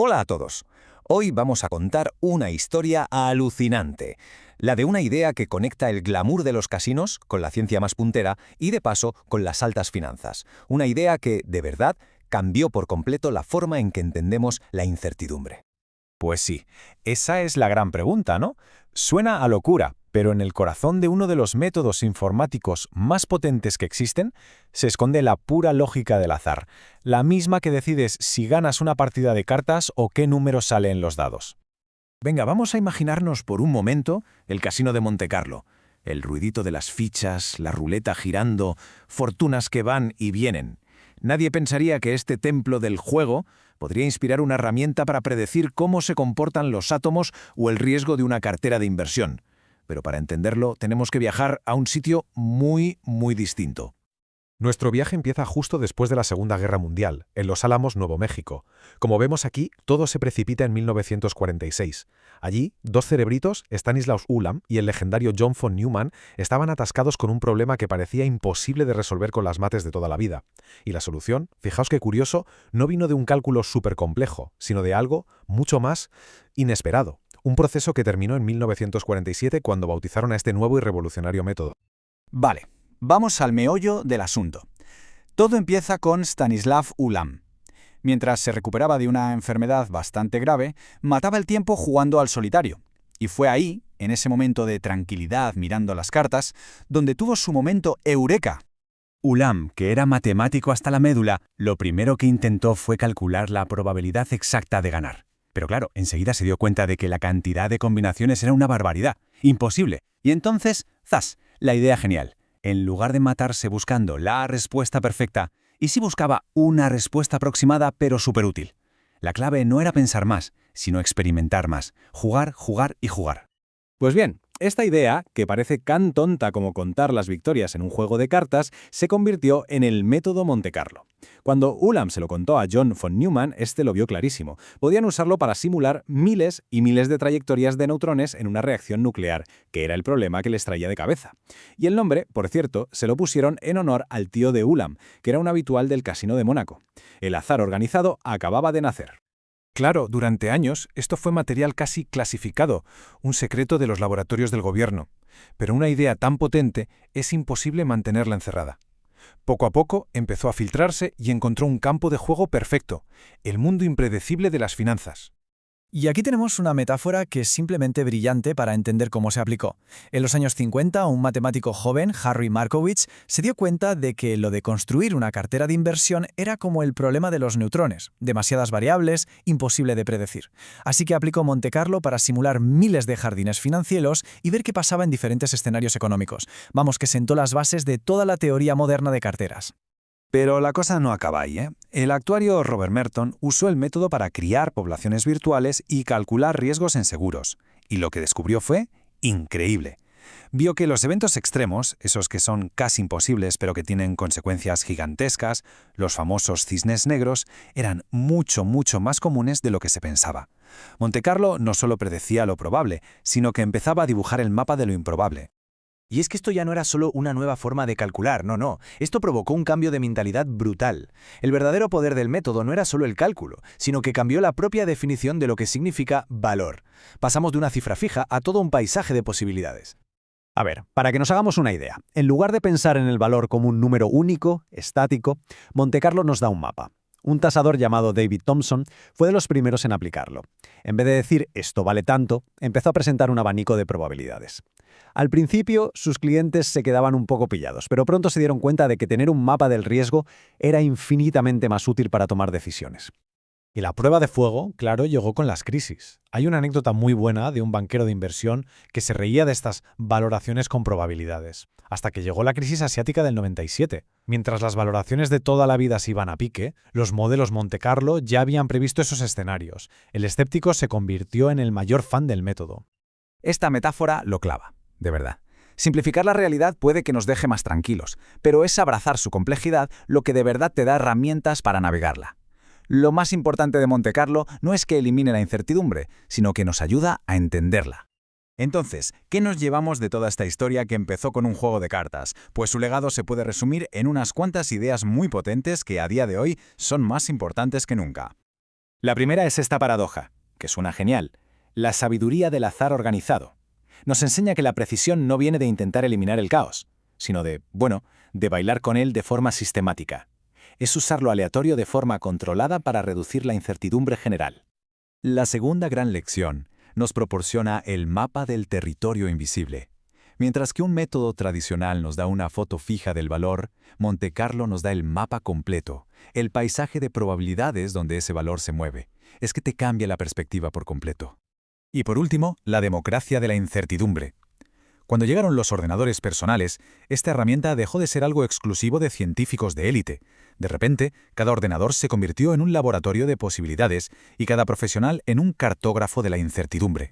Hola a todos. Hoy vamos a contar una historia alucinante, la de una idea que conecta el glamour de los casinos con la ciencia más puntera y, de paso, con las altas finanzas. Una idea que, de verdad, cambió por completo la forma en que entendemos la incertidumbre. Pues sí, esa es la gran pregunta, ¿no? Suena a locura, pero en el corazón de uno de los métodos informáticos más potentes que existen se esconde la pura lógica del azar, la misma que decides si ganas una partida de cartas o qué número sale en los dados. Venga, vamos a imaginarnos por un momento el casino de Montecarlo. El ruidito de las fichas, la ruleta girando, fortunas que van y vienen. Nadie pensaría que este templo del juego podría inspirar una herramienta para predecir cómo se comportan los átomos o el riesgo de una cartera de inversión. Pero para entenderlo tenemos que viajar a un sitio muy distinto. Nuestro viaje empieza justo después de la Segunda Guerra Mundial, en Los Álamos, Nuevo México. Como vemos aquí, todo se precipita en 1946. Allí, dos cerebritos, Stanislaus Ulam y el legendario John von Neumann, estaban atascados con un problema que parecía imposible de resolver con las mates de toda la vida. Y la solución, fijaos qué curioso, no vino de un cálculo súper complejo, sino de algo mucho más inesperado. Un proceso que terminó en 1947 cuando bautizaron a este nuevo y revolucionario método. Vale. Vamos al meollo del asunto. Todo empieza con Stanislav Ulam. Mientras se recuperaba de una enfermedad bastante grave, mataba el tiempo jugando al solitario. Y fue ahí, en ese momento de tranquilidad mirando las cartas, donde tuvo su momento eureka. Ulam, que era matemático hasta la médula, lo primero que intentó fue calcular la probabilidad exacta de ganar. Pero claro, enseguida se dio cuenta de que la cantidad de combinaciones era una barbaridad, imposible. Y entonces, ¡zas!, la idea genial. En lugar de matarse buscando la respuesta perfecta, ¿y si buscaba una respuesta aproximada pero superútil? La clave no era pensar más, sino experimentar más, jugar y jugar. Pues bien, esta idea, que parece tan tonta como contar las victorias en un juego de cartas, se convirtió en el método Montecarlo. Cuando Ulam se lo contó a John von Neumann, este lo vio clarísimo. Podían usarlo para simular miles y miles de trayectorias de neutrones en una reacción nuclear, que era el problema que les traía de cabeza. Y el nombre, por cierto, se lo pusieron en honor al tío de Ulam, que era un habitual del Casino de Mónaco. El azar organizado acababa de nacer. Claro, durante años esto fue material casi clasificado, un secreto de los laboratorios del gobierno. Pero una idea tan potente es imposible mantenerla encerrada. Poco a poco empezó a filtrarse y encontró un campo de juego perfecto, el mundo impredecible de las finanzas. Y aquí tenemos una metáfora que es simplemente brillante para entender cómo se aplicó. En los años 50, un matemático joven, Harry Markowitz, se dio cuenta de que lo de construir una cartera de inversión era como el problema de los neutrones, demasiadas variables, imposible de predecir. Así que aplicó Montecarlo para simular miles de jardines financieros y ver qué pasaba en diferentes escenarios económicos. Vamos, que sentó las bases de toda la teoría moderna de carteras. Pero la cosa no acaba ahí, ¿eh? El actuario Robert Merton usó el método para criar poblaciones virtuales y calcular riesgos en seguros. Y lo que descubrió fue increíble. Vio que los eventos extremos, esos que son casi imposibles pero que tienen consecuencias gigantescas, los famosos cisnes negros, eran mucho más comunes de lo que se pensaba. Montecarlo no solo predecía lo probable, sino que empezaba a dibujar el mapa de lo improbable. Y es que esto ya no era solo una nueva forma de calcular, no. Esto provocó un cambio de mentalidad brutal. El verdadero poder del método no era solo el cálculo, sino que cambió la propia definición de lo que significa valor. Pasamos de una cifra fija a todo un paisaje de posibilidades. A ver, para que nos hagamos una idea, en lugar de pensar en el valor como un número único, estático, Montecarlo nos da un mapa. Un tasador llamado David Thompson fue de los primeros en aplicarlo. En vez de decir «esto vale tanto», empezó a presentar un abanico de probabilidades. Al principio, sus clientes se quedaban un poco pillados, pero pronto se dieron cuenta de que tener un mapa del riesgo era infinitamente más útil para tomar decisiones. Y la prueba de fuego, claro, llegó con las crisis. Hay una anécdota muy buena de un banquero de inversión que se reía de estas valoraciones con probabilidades, hasta que llegó la crisis asiática del 97. Mientras las valoraciones de toda la vida se iban a pique, los modelos Montecarlo ya habían previsto esos escenarios. El escéptico se convirtió en el mayor fan del método. Esta metáfora lo clava, de verdad. Simplificar la realidad puede que nos deje más tranquilos, pero es abrazar su complejidad lo que de verdad te da herramientas para navegarla. Lo más importante de Montecarlo no es que elimine la incertidumbre, sino que nos ayuda a entenderla. Entonces, ¿qué nos llevamos de toda esta historia que empezó con un juego de cartas? Pues su legado se puede resumir en unas cuantas ideas muy potentes que a día de hoy son más importantes que nunca. La primera es esta paradoja, que suena genial: la sabiduría del azar organizado. Nos enseña que la precisión no viene de intentar eliminar el caos, sino de bailar con él de forma sistemática. Es usar lo aleatorio de forma controlada para reducir la incertidumbre general. La segunda gran lección nos proporciona el mapa del territorio invisible. Mientras que un método tradicional nos da una foto fija del valor, Monte Carlo nos da el mapa completo, el paisaje de probabilidades donde ese valor se mueve. Es que te cambia la perspectiva por completo. Y por último, la democracia de la incertidumbre. Cuando llegaron los ordenadores personales, esta herramienta dejó de ser algo exclusivo de científicos de élite. De repente, cada ordenador se convirtió en un laboratorio de posibilidades y cada profesional en un cartógrafo de la incertidumbre.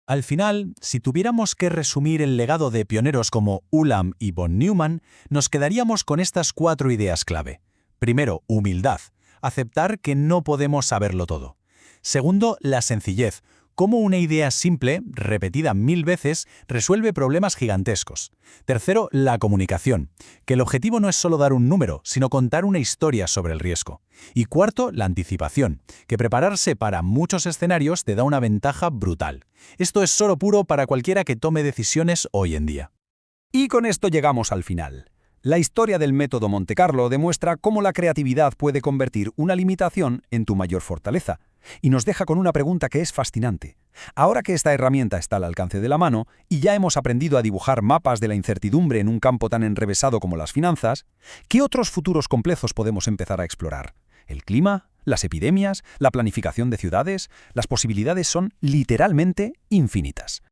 Al final, si tuviéramos que resumir el legado de pioneros como Ulam y von Neumann, nos quedaríamos con estas 4 ideas clave. Primero, humildad, aceptar que no podemos saberlo todo. Segundo, la sencillez, cómo una idea simple, repetida 1000 veces, resuelve problemas gigantescos. Tercero, la comunicación, que el objetivo no es solo dar un número, sino contar una historia sobre el riesgo. Y cuarto, la anticipación, que prepararse para muchos escenarios te da una ventaja brutal. Esto es oro puro para cualquiera que tome decisiones hoy en día. Y con esto llegamos al final. La historia del método Monte Carlo demuestra cómo la creatividad puede convertir una limitación en tu mayor fortaleza. Y nos deja con una pregunta que es fascinante. Ahora que esta herramienta está al alcance de la mano y ya hemos aprendido a dibujar mapas de la incertidumbre en un campo tan enrevesado como las finanzas, ¿qué otros futuros complejos podemos empezar a explorar? ¿El clima? ¿Las epidemias? ¿La planificación de ciudades? Las posibilidades son literalmente infinitas.